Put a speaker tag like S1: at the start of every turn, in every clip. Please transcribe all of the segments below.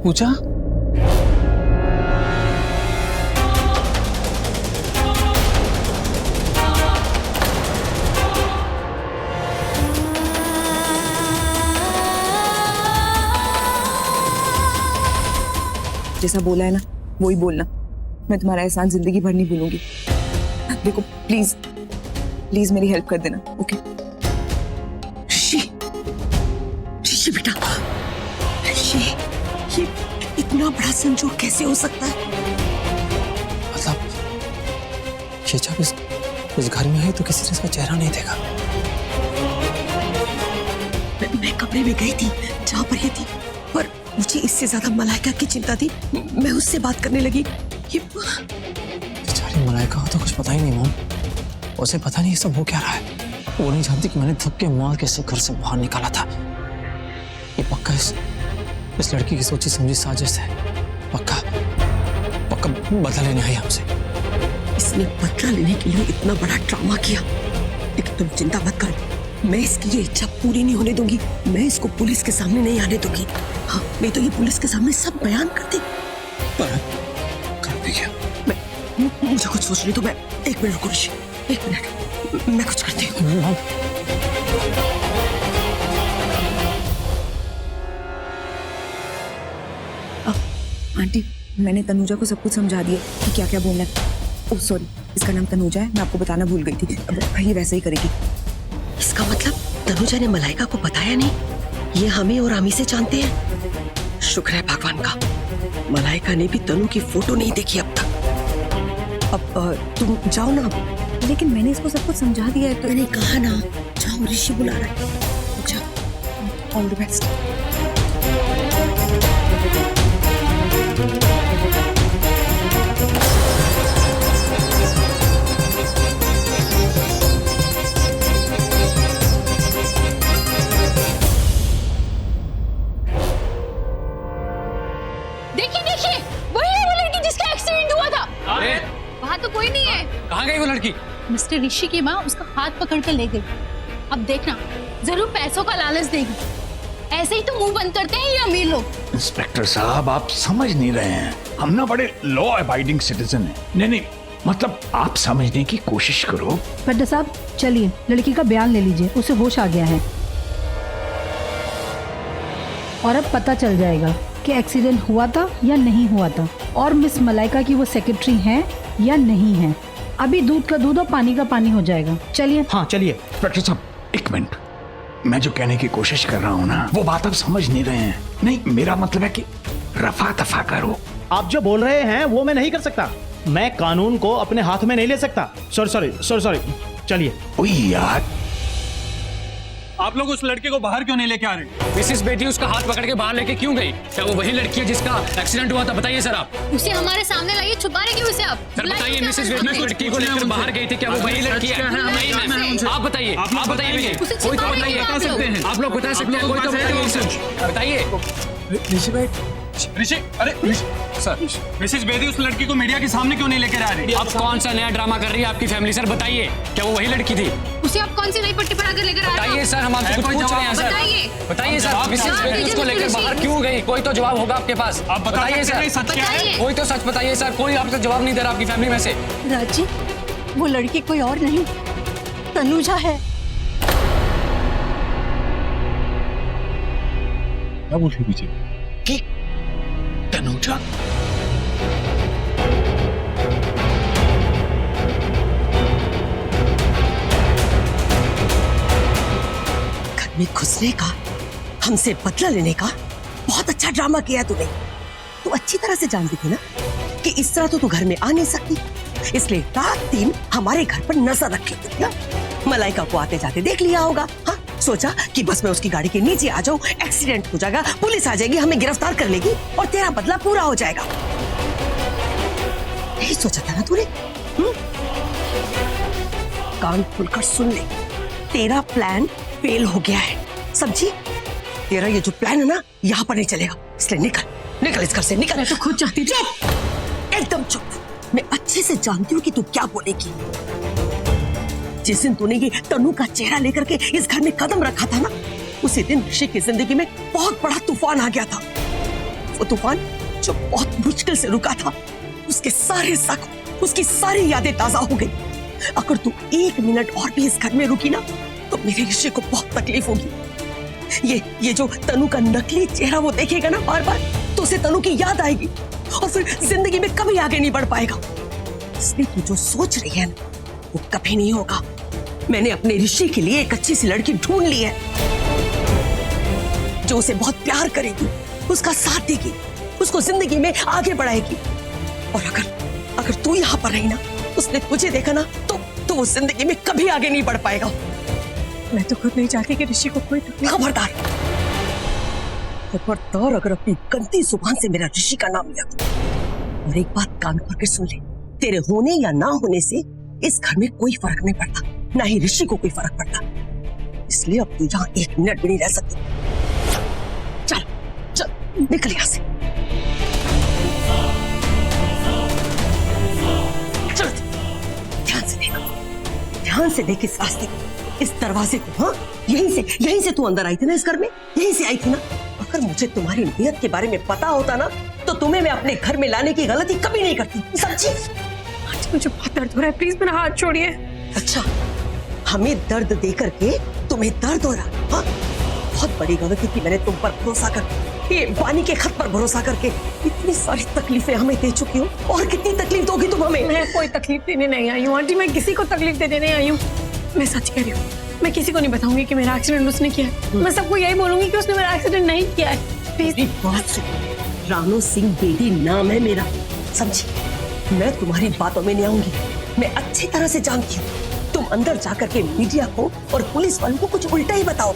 S1: पूजा?
S2: जैसा बोला है ना वही बोलना। मैं तुम्हारा एहसान जिंदगी भर नहीं भूलूंगी। देखो प्लीज प्लीज मेरी हेल्प कर देना, ओके?
S3: ऋषि, ऋषि बेटा, ऋषि, ये इतना बड़ा संजोग कैसे हो सकता है?
S1: मतलब ये जब इस घर में आई तो किसी ने इसका चेहरा नहीं देखा।
S3: मैं कमरे में गई थी जहाँ पर ये थी, पर मुझे इससे ज्यादा मलाइका की चिंता थी। मैं उससे बात करने लगी। ये
S1: बेचारी मलाइका हो तो कुछ पता ही नहीं मॉम। उसे पता नहीं ये सब हो क्या रहा है। वो नहीं जानती कि मैंने धक्के मार के इसे घर से बाहर निकाला था। ये पक्का इस लड़की की सोची समझी साजिश है। पक्का पक्का बदला लेने आई हमसे।
S3: इसने बदला लेने के लिए इतना बड़ा ड्रामा किया, लेकिन तुम चिंता मत कर, मैं इसकी ये इच्छा पूरी नहीं होने दूंगी। मैं इसको पुलिस के सामने नहीं आने दूंगी। हाँ, मैं तो ये पुलिस के सामने सब बयान कर दी।
S1: पर कर भी क्या?
S3: मुझे कुछ सोचने दो। मैं 1 मिनट रुको ऋषि, 1 मिनट, मैं कुछ करती हूँ।
S2: आंटी मैंने तनुजा को सब कुछ समझा दिया कि क्या क्या बोलना है। ओह सॉरी, इसका नाम तनुजा है, मैं आपको बताना भूल गई थी। अब ये वैसे ही करेगी।
S3: इसका मतलब तनुजा ने मलाइका को बताया नहीं? ये हमें और आमी से जानते हैं। शुक्र है भगवान का, मलाइका ने भी तनु की फोटो नहीं देखी अब तक। अब तुम जाओ ना।
S2: लेकिन मैंने इसको सब कुछ समझा दिया है तो।
S3: मैंने कहा ना, जाओ, ऋषि बुला रहा है। जाओ।
S2: All the best.
S4: देखिए वही है वो लड़की जिसका एक्सीडेंट हुआ था।
S1: अरे
S4: वहाँ तो कोई नहीं है।
S1: कहाँ गई वो लड़की?
S4: मिस्टर ऋषि की माँ उसका हाथ पकड़ कर ले गई। अब देखना, जरूर पैसों का लालच देगी। ऐसे ही तो मुंह बंद करते हैं ये अमीर लोग।
S5: इंस्पेक्टर साहब, आप समझ नहीं रहे हैं। हम ना बड़े लॉ अबाइडिंग सिटीजन हैं। नहीं, मतलब आप समझने की कोशिश करो।
S6: पट्टा साहब चलिए, लड़की का बयान ले लीजिए, उसे होश आ गया है और अब पता चल जाएगा कि एक्सीडेंट हुआ था या नहीं हुआ था, और मिस मलाइका की वो सेक्रेटरी हैं या नहीं है। अभी दूध का दूध और पानी का पानी हो जाएगा। चलिए।
S5: हाँ चलिए। इंस्पेक्टर साहब 1 मिनट, मैं जो कहने की कोशिश कर रहा हूँ ना, वो बात आप समझ नहीं रहे हैं। नहीं, मेरा मतलब है कि रफा दफा करो।
S7: आप जो बोल रहे हैं वो मैं नहीं कर सकता। मैं कानून को अपने हाथ में नहीं ले सकता। सॉरी। चलिए।
S5: ओए यार,
S8: आप लोग उस लड़के को बाहर क्यों नहीं लेके आ रहे?
S1: मिसेस बेटी उसका हाथ पकड़ के बाहर लेके क्यों गई? क्या वो वही लड़की है जिसका एक्सीडेंट हुआ था? बताइए सर आप।
S4: उसे हमारे सामने लाइए, छुपा रहे क्यों उसे आप?
S1: सर बताइए, मिसेस बेटी उस लड़की को लेकर बाहर गई थी, क्या वो वही लड़की है? आप बताइए, आप बताइए, कोई तो बताइए। आप लोग बता सकते हैं, कोई तो बताइए।
S8: ऋषि भाई, ऋषि, अरे सर, मिसेस बेदी उस लड़की को मीडिया के सामने क्यों नहीं लेकर आ रही?
S1: अब कौन सा नया ड्रामा कर रही है आपकी फैमिली? सर बताइए, क्या वो वही लड़की थी?
S4: उसे आप कौन सी नई पट्टी पढ़ा कर लेकर आ रहे हो?
S1: बताइए सर, हम आपसे कुछ पूछ रहे हैं सर। बताइए सर, मिसेस बेदी उसको लेकर बाहर क्यों गई? कोई तो जवाब होगा आपके पास।
S8: आप
S1: बताइए सर,
S8: सच क्या है?
S1: कोई तो सच बताइए सर। कोई आपसे जवाब नहीं दे रहा आपकी फैमिली में से।
S6: राजी, वो लड़की कोई और नहीं, तनुजा है।
S5: क्या बोल रही पीछे? तनुजा?
S3: घर में घुसने का, हमसे बदला लेने का बहुत अच्छा ड्रामा किया तूने। तू अच्छी तरह से जानती थी ना कि इस तरह तो तू घर में आ नहीं सकती, इसलिए रात दिन हमारे घर पर नजर रखी थी ना। मलाइका को आते जाते देख लिया होगा। हाँ, सोचा कि बस मैं उसकी गाड़ी के नीचे आ जाऊं, एक्सीडेंट हो जाएगा, पुलिस आ जाएगी, हमें गिरफ्तार कर लेगी और तेरा बदला पूरा हो जाएगा। यही सोचा था ना तूने? कान खुलकर सुन ले, तेरा प्लान फेल हो गया है, समझी? तेरा ये जो प्लान है ना, यहाँ पर नहीं चलेगा, इसलिए निकल निकल इस घर से, निकल।
S6: मैं तो खुद चाहती थी।
S3: एकदम चुप। मैं अच्छे से जानती हूँ कि तू क्या बोलेगी। जिस दिन तूने ये तनु का चेहरा लेकर के इस घर में कदम रखा था ना, उसी दिन ऋषि की जिंदगी में बहुत बड़ा तूफान आ गया था। वो तूफान जो बहुत मुश्किल से रुका था, उसके सारे शक, उसकी सारी यादें ताजा हो गई। अगर तू 1 मिनट और भी इस घर में रुकी ना तो मेरे ऋषि को बहुत तकलीफ होगी। ये जो तनु का नकली चेहरा वो देखेगा ना बार बार, तो उसे तनु की याद आएगी और फिर जिंदगी में कभी आगे नहीं बढ़ पाएगा। इसलिए तू जो सोच रही है ना वो कभी नहीं होगा। मैंने अपने ऋषि के लिए एक अच्छी सी लड़की ढूंढ ली है जो उसे बहुत प्यार करेगी, उसका साथ देगी, उसको जिंदगी में आगे बढ़ाएगी। और अगर तू यहाँ पर रही ना, उसने तुझे देखा ना तो वो जिंदगी में कभी आगे नहीं बढ़ पाएगा।
S2: मैं तो खुद नहीं चाहती कि ऋषि को कोई तकलीफ।
S3: खबरदार, अगर अपनी गंदी जुबान से मेरा ऋषि का नाम लिया। और एक बात कान खोल के सुन ले, तेरे होने या ना होने से इस घर में कोई फर्क नहीं पड़ता, ना ही ऋषि को कोई फर्क पड़ता। इसलिए अब तू यहाँ 1 मिनट भी नहीं रह सकती। चल निकल यहाँ से। चल, ध्यान से देख इस रास्ते को, इस दरवाजे को। हाँ, यहीं से तू अंदर आई थी ना इस घर में, यहीं से आई थी ना। अगर मुझे तुम्हारी नीयत के बारे में पता होता ना तो तुम्हें मैं अपने घर में लाने की गलती कभी नहीं करती, समझी?
S2: मुझे बहुत दर्द हो रहा है, प्लीज मेरा हाथ छोड़िए।
S3: अच्छा, हमें दर्द दे करके तुम्हें दर्द हो रहा? हाँ, बहुत बड़ी गलती की मैंने तुम पर भरोसा कर, ये पानी के खत पर भरोसा करके। इतनी सारी तकलीफें हमें दे चुकी हो, और कितनी तकलीफ दोगी तुम हमें?
S2: मैं कोई तकलीफ देने नहीं आई हूँ आंटी, मैं किसी को तकलीफ देने नहीं आई हूँ। मैं सच कह रही हूँ, मैं किसी को नहीं बताऊंगी कि मेरा एक्सीडेंट उसने किया है। मैं सबको यही बोलूंगी कि उसने मेरा एक्सीडेंट नहीं किया है। प्लीज।
S3: बात सुन, रानो सिंह बेदी नाम है मेरा, समझी? मैं तुम्हारी बातों में नहीं आऊंगी। मैं अच्छी तरह से जानती हूँ तुम अंदर जाकर के मीडिया को और पुलिस वालों को कुछ उल्टा ही बताओ।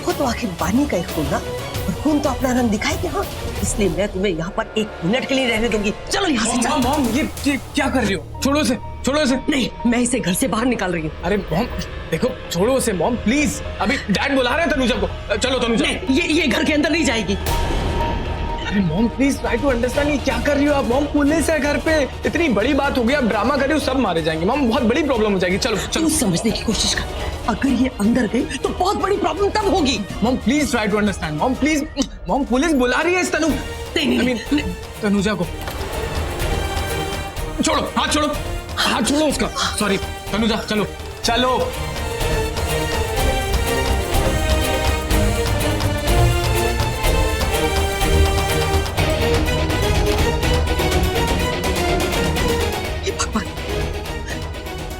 S3: वो तो आखिर बानी का एक खून ना, और खून तो अपना रंग दिखाएगी। हाँ, इसलिए मैं तुम्हें यहाँ पर 1 मिनट के लिए रहने दूंगी। चलो यहाँ से।
S8: मॉम, मॉम, ये क्या कर रही हो? छोड़ो उसे।
S3: नहीं, मैं इसे घर से बाहर निकाल रही हूँ।
S8: अरे मॉम देखो, छोड़ो उसे मॉम प्लीज। अभी डैड बुला रहे हैं तनुजा को। चलो तनुजा।
S3: नहीं, ये घर के अंदर नहीं जाएगी।
S8: अरे mom please try to understand, ये क्या कर रही हो आप? मॉम पुलिस है घर पे, इतनी बड़ी बात हो गई, आप ड्रामा कर रही हो, सब मारे जाएंगे मॉम, बहुत बड़ी प्रॉब्लम हो जाएगी। चलो
S3: तू समझने की कोशिश कर, अगर ये अंदर गई तो बहुत बड़ी प्रॉब्लम तब होगी।
S8: Mom please try to understand mom please. Mom police बुला रही है इस तनुजा को। छोड़ो, हाथ छोड़ो उसका। सॉरी तनुजा, चलो।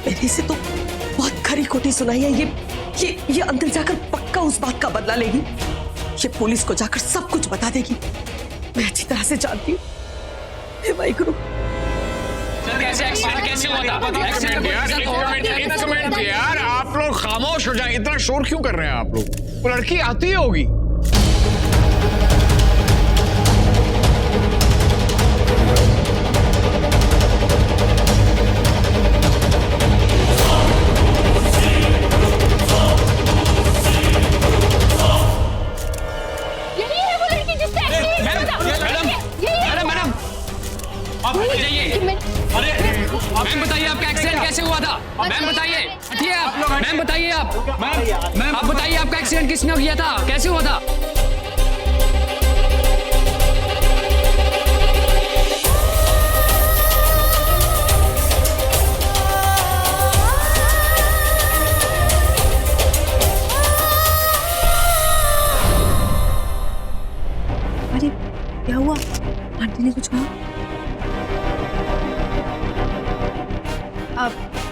S3: मेरे से तो बहुत खरी खोटी सुनाई है। ये अंदर जाकर पक्का उस बात का बदला लेगी। ये पुलिस को जाकर सब कुछ बता देगी। मैं अच्छी तरह से जानती हूँ। हे वाहिगुरु।
S9: कैसे हुआ था? एक मिनट यार, आप लोग खामोश हो जाए। इतना शोर क्यों कर रहे हैं आप लोग? वो लड़की आती होगी।
S10: मैम बताइए आपका एक्सीडेंट कैसे हुआ था? मैम बताइए। हटिए आप। मैम बताइए आप। आप बताइए आपका एक्सीडेंट किसने किया था, कैसे हुआ था?
S2: अरे क्या हुआ? आंटी ने कुछ कहा?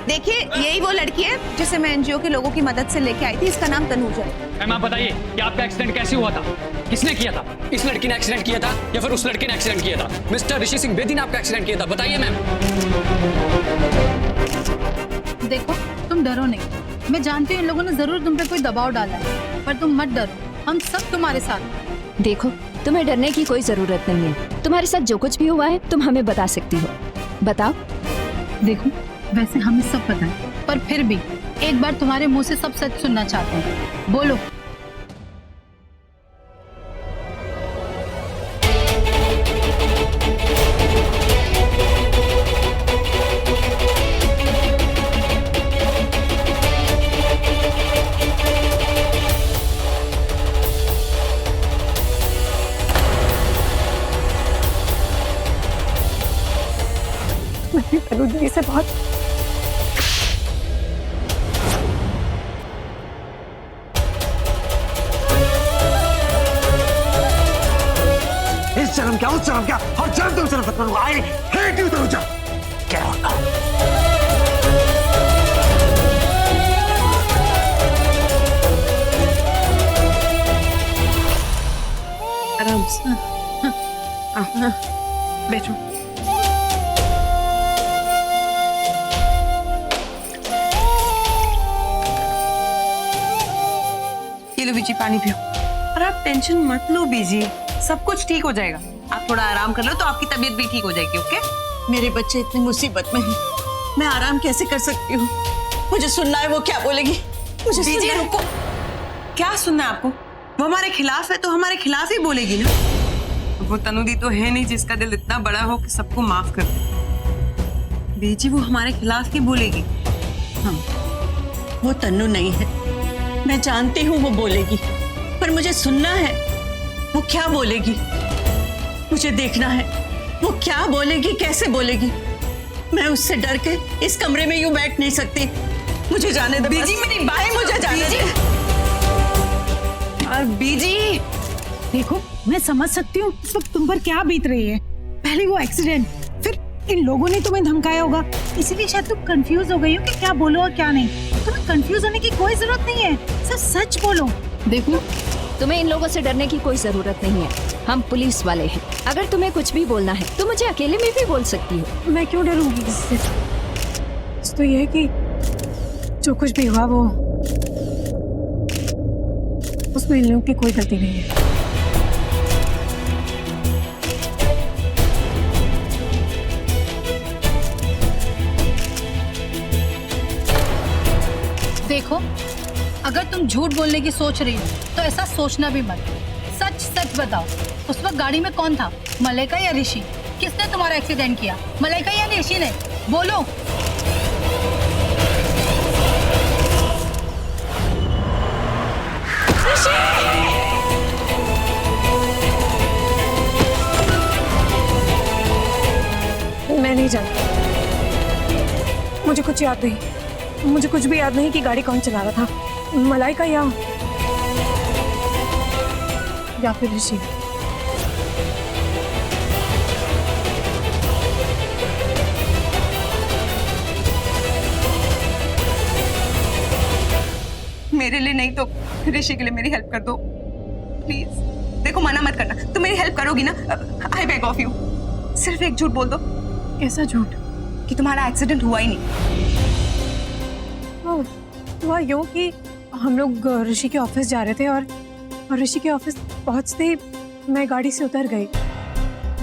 S11: देखिए, यही वो लड़की है जिसे मैं एनजीओ के लोगों की मदद से लेके आई थी। इसका नाम तनुजा है।
S10: मैम आप बताइए कि आपका एक्सीडेंट कैसे हुआ था, किसने किया था? इस लड़की ने एक्सीडेंट किया था या फिर उस लड़के ने एक्सीडेंट किया था? मिस्टर ऋषि सिंह बेदी ने आपका एक्सीडेंट किया था, बताइए मैम।
S6: देखो, तुम डरो नहीं। मैं जानती हूँ इन लोगों ने जरूर तुम पे कोई दबाव डाला है, पर तुम मत डरो, हम सब तुम्हारे साथ हैं।
S12: देखो, तुम्हें डरने की कोई जरूरत नहीं है। तुम्हारे साथ जो कुछ भी हुआ है तुम हमें बता सकती हो। बताओ।
S6: देखो, वैसे हमें सब पता है, पर फिर भी एक बार तुम्हारे मुंह से सब सच सुनना चाहते हैं। बोलो।
S2: अपनी तनु दीदी से बहुत।
S1: इस जन्म क्या उस जन्म क्या हर जन्म तुमसे नफरत करूंगा। I hate you Tanuja. क्या होता
S2: आराम से बैठो।
S3: ये लो बीजी, पानी पियो। और आप टेंशन मत लो बीजी, सब कुछ ठीक हो जाएगा। आप थोड़ा आराम कर लो तो आपकी तबीयत भी ठीक हो जाएगी। ओके?
S13: मेरे बच्चे इतनी मुसीबत में हैं, मैं आराम कैसे कर सकती हूँ? मुझे सुनना है वो क्या बोलेगी। मुझे
S3: बीजी रुको, क्या सुनना है आपको? वो हमारे खिलाफ है तो हमारे खिलाफ ही बोलेगी ना। वो तनुदी तो है नहीं जिसका दिल इतना बड़ा हो कि सबको माफ कर दे। बीजी वो हमारे खिलाफ ही बोलेगी।
S13: हाँ, वो तन्नू नहीं है, मैं जानती हूँ वो बोलेगी, पर मुझे सुनना है वो क्या बोलेगी। मुझे देखना है वो क्या बोलेगी, कैसे बोलेगी। मैं उससे डर के इस कमरे में यूं बैठ नहीं सकती। मुझे जाने दे
S3: बीजी, मेरी बात
S13: मुझे जाने दे।
S3: और बीजी
S6: देखो, मैं समझ सकती हूँ इस वक्त तुम पर क्या बीत रही है। पहले वो एक्सीडेंट, फिर इन लोगों ने तुम्हें धमकाया होगा, इसीलिए शायद तुम कंफ्यूज हो गई हो कि क्या बोलो और क्या नहीं। तुम्हें कंफ्यूज होने की कोई जरूरत नहीं है, सब सच बोलो।
S12: देखो, तुम्हें इन लोगों से डरने की कोई जरूरत नहीं है, हम पुलिस वाले हैं। अगर तुम्हें कुछ भी बोलना है तो मुझे अकेले में भी बोल सकती हो।
S2: मैं क्यों डरूंगी किसी से? तो ये है कि जो कुछ भी हुआ वो उसमें इन लोगों की कोई गलती नहीं है।
S4: देखो, अगर तुम झूठ बोलने की सोच रही हो तो ऐसा सोचना भी मत। सच सच बताओ, उस वक्त गाड़ी में कौन था, मलाइका या ऋषि? किसने तुम्हारा एक्सीडेंट किया, मलाइका या ऋषि ने? बोलो।
S2: मैं नहीं जानती, मुझे कुछ याद नहीं। मुझे कुछ भी याद नहीं कि गाड़ी कौन चला रहा था, मलाइका या फिर ऋषि।
S3: मेरे लिए नहीं तो ऋषि के लिए मेरी हेल्प कर दो प्लीज। देखो, मना मत करना, तुम मेरी हेल्प करोगी ना? आई बेग ऑफ यू, सिर्फ एक झूठ बोल दो।
S2: कैसा झूठ?
S3: कि तुम्हारा एक्सीडेंट हुआ ही नहीं।
S2: हुआ यूं कि हम लोग ऋषि के ऑफिस जा रहे थे और ऋषि के ऑफिस पहुंचते ही मैं गाड़ी से उतर गई।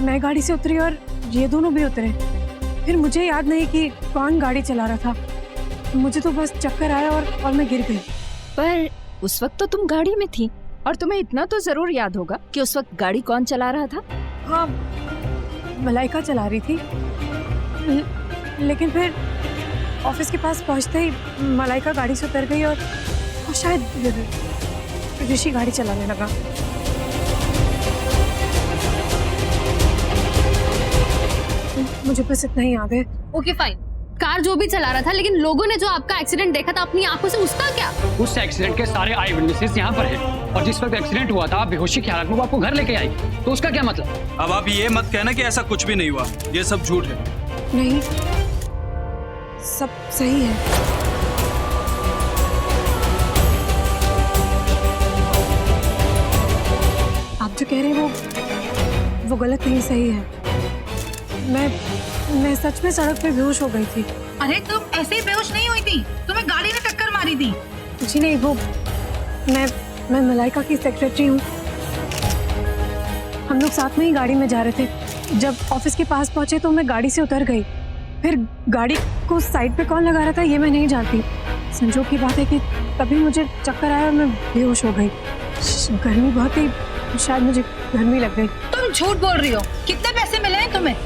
S2: मैं गाड़ी से उतरी और ये दोनों भी उतरे। फिर मुझे याद नहीं कि कौन गाड़ी चला रहा था, मुझे तो बस चक्कर आया और मैं गिर गई।
S12: पर उस वक्त तो तुम गाड़ी में थी और तुम्हें इतना तो जरूर याद होगा कि उस वक्त गाड़ी कौन चला रहा था।
S2: हाँ, मलाइका चला रही थी, लेकिन फिर ऑफिस के पास पहुंचते ही मलाइका गाड़ी से उतर गई और शायद ऋषि गाड़ी चलाने लगा। मुझे बस इतना ही याद है।
S4: ओके फाइन, कार जो भी चला रहा था, लेकिन लोगों ने जो आपका एक्सीडेंट देखा था अपनी आंखों से, उसका क्या?
S10: उस एक्सीडेंट के सारे आई विटनेसेस यहाँ पर हैं और जिस वक्त एक्सीडेंट हुआ था आप बेहोशी की हालत में वो आपको घर लेके आई, तो उसका क्या मतलब?
S14: अब आप ये मत कहना कि ऐसा कुछ भी नहीं हुआ, ये सब झूठ है।
S2: नहीं, सब सही है। आप जो कह रहे हैं वो गलत नहीं, सही है। मैं सच में सड़क पे बेहोश हो गई थी।
S6: अरे तुम ऐसे ही बेहोश नहीं हुई थी, तुम्हें गाड़ी ने टक्कर मारी थी।
S2: जी नहीं, वो मैं मलाइका की सेक्रेटरी हूँ। हम लोग साथ में ही गाड़ी में जा रहे थे। जब ऑफिस के पास पहुंचे तो मैं गाड़ी से उतर गई। फिर गाड़ी को साइड पे कौन लगा रहा था ये मैं नहीं जानती। संजोग की बात है कि तभी मुझे चक्कर आया और मैं बेहोश हो गई। गर्मी बहुत ही, शायद मुझे गर्मी लग गई।
S4: तुम झूठ बोल रही हो। कितने पैसे मिले हैं तुम्हें?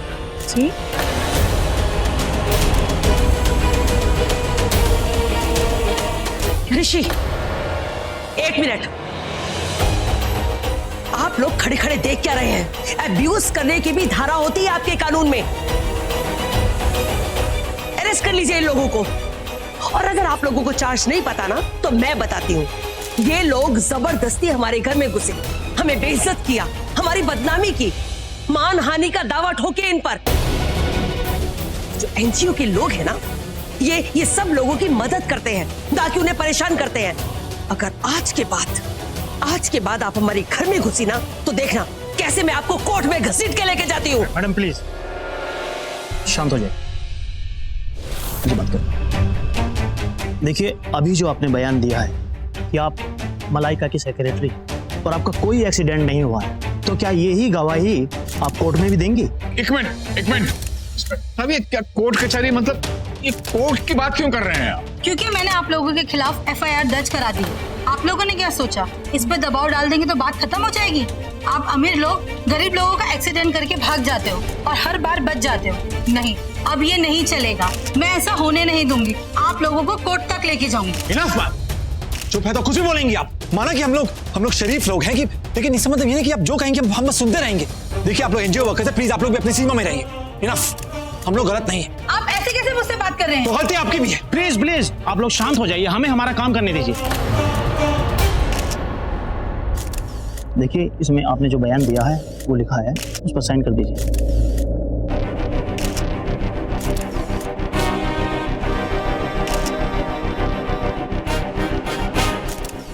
S2: जी,
S3: ऋषि, एक मिनट। आप लोग खड़े खड़े देख क्या रहे हैं? अब्यूज करने की भी धारा होती है आपके कानून में। अरेस्ट कर लीजिए इन लोगों को। और अगर आप लोगों को चार्ज नहीं पता ना तो मैं बताती हूँ। ये लोग जबरदस्ती हमारे घर में घुसे, हमें बेइज्जत किया, हमारी बदनामी की, मानहानि का दावा ठोके इन पर। जो एनजीओ के लोग हैं ना, ये सब लोगों की मदद करते हैं ताकि उन्हें परेशान करते हैं। अगर आज के बाद आप हमारे घर में घुसी ना तो देखना कैसे मैं आपको कोर्ट में घसीट के लेके जाती हूँ।
S7: मैडम प्लीज शांत हो जाए, मुझे बात करो। देखिए, अभी जो आपने बयान दिया है कि आप मलाइका की सेक्रेटरी और आपका कोई एक्सीडेंट नहीं हुआ है, तो क्या यही गवाही आप कोर्ट में भी देंगी?
S9: एक मिनट अब ये क्या कोर्ट कचहरी, मतलब ये कोर्ट की बात क्यों कर रहे हैं आप?
S4: क्योंकि मैंने आप लोगों के खिलाफ एफआईआर दर्ज करा दी। आप लोगों ने क्या सोचा, इस पे दबाव डाल देंगे तो बात खत्म हो जाएगी? आप अमीर लोग गरीब लोगों का एक्सीडेंट करके भाग जाते हो और हर बार बच जाते हो। नहीं, अब ये नहीं चलेगा। मैं ऐसा होने नहीं दूंगी। आप लोगों को कोर्ट तक लेके जाऊंगी।
S1: इनफ मैम, चुप है तो कुछ भी बोलेंगी आप। माना कि हम लोग शरीफ लोग हैं कि, लेकिन इसका मतलब ये नहीं कि आप जो कहेंगे हम बस सुनते रहेंगे। देखिए, आप लोग एनजीओ वर्कर्स हैं, प्लीज आप लोग भी अपनी सीमा में रहिए। इनफ, हम लोग गलत नहीं है।
S4: आप ऐसे कैसे मुझसे बात कर रहे हैं?
S1: तो गलती आपकी भी है।
S7: प्लीज आप लोग शांत हो जाइए, हमें हमारा काम करने दीजिए। देखिए, इसमें आपने जो बयान दिया है वो लिखा है, उस पर साइन कर दीजिए।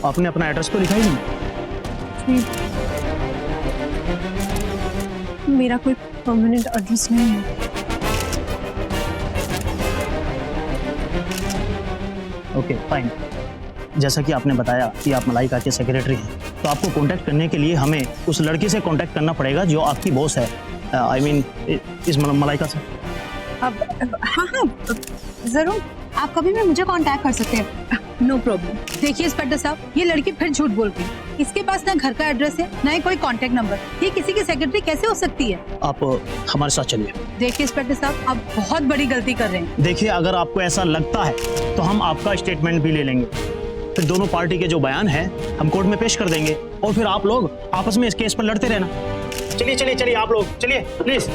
S7: आपने अपना एड्रेस तो लिखा ही नहीं।
S2: मेरा कोई परमानेंट एड्रेस नहीं है।
S7: Okay fine. जैसा कि आपने बताया कि आप मलाइका के सेक्रेटरी हैं, तो आपको कांटेक्ट करने के लिए हमें उस लड़की से कांटेक्ट करना पड़ेगा जो आपकी बॉस है। आई मीन इस मलाइका से।
S11: अब हाँ जरूर, आप कभी भी मुझे कांटेक्ट कर सकते हैं, नो प्रॉब्लम।
S4: देखिए इंस्पेक्टर साहब, ये लड़की फिर झूठ बोल रही है। इसके पास ना घर का एड्रेस है, ना ही कोई कांटेक्ट नंबर। ये किसी की सेक्रेटरी कैसे हो सकती है?
S7: आप हमारे साथ चलिए।
S4: देखिए इंस्पेक्टर साहब, आप बहुत बड़ी गलती कर रहे हैं।
S7: देखिए, अगर आपको ऐसा लगता है तो हम आपका स्टेटमेंट भी ले लेंगे, फिर दोनों पार्टी के जो बयान है हम कोर्ट में पेश कर देंगे और फिर आप लोग आपस में इस केस पर लड़ते रहना। चलिए आप लोग चलिए please.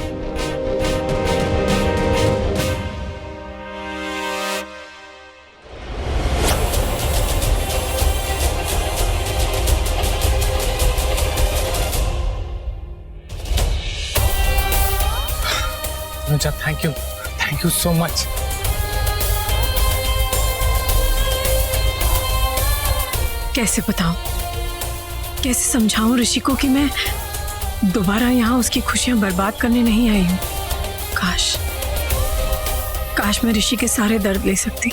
S8: Thank you so much.
S2: कैसे बताऊं, कैसे समझाऊं ऋषि को कि मैं दोबारा यहाँ उसकी खुशियां बर्बाद करने नहीं आई हूँ। काश मैं ऋषि के सारे दर्द ले सकती।